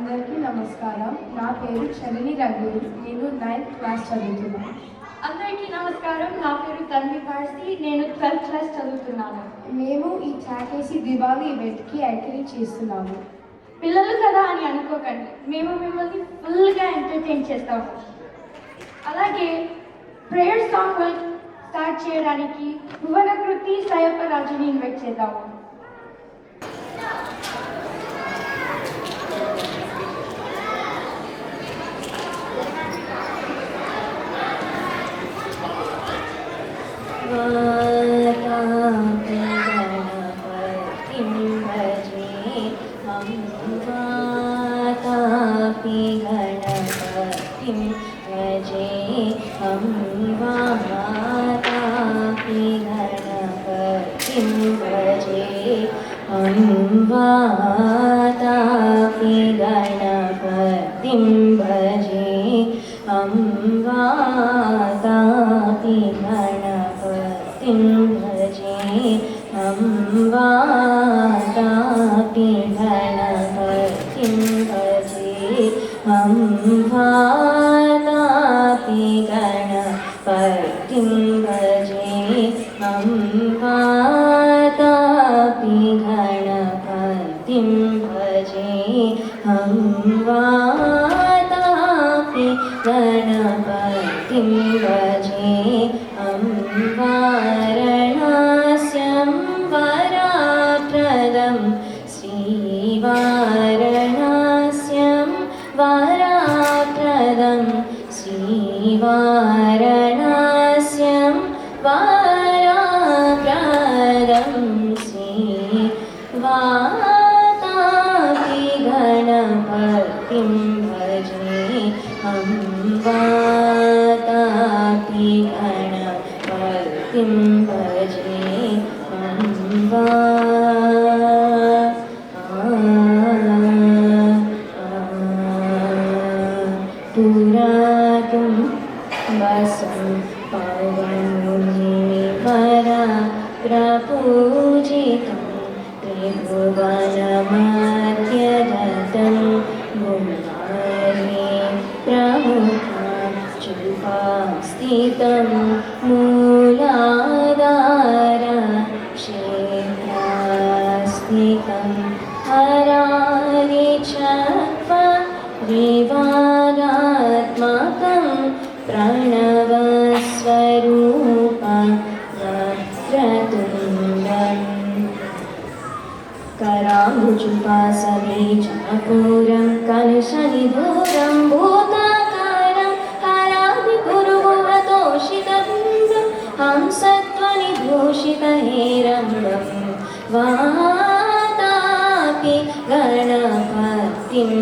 అందరికీ నమస్కారం. నా పేరు చరణి రఘురు. నేను 9th క్లాస్ చదువుతున్నాను. అందరికీ నమస్కారం. నా పేరు తన్వి పార్సి. నేను 12th క్లాస్ చదువుతున్నాను. మేము ఈ చాకేసి దివాళీ ఈవెంట్కి ఎంకరేజ్ చేస్తున్నాము. పిల్లలు కదా అని అనుకోకండి, మేము మిమ్మల్ని ఫుల్గా ఎంటర్టైన్ చేస్తాము. అలాగే ప్రేయర్ సాంగ్ స్టార్ట్ చేయడానికి భువనకృతి సాయప్పరాజుని ఇన్వైట్ చేద్దాము. वातापि गणपतिं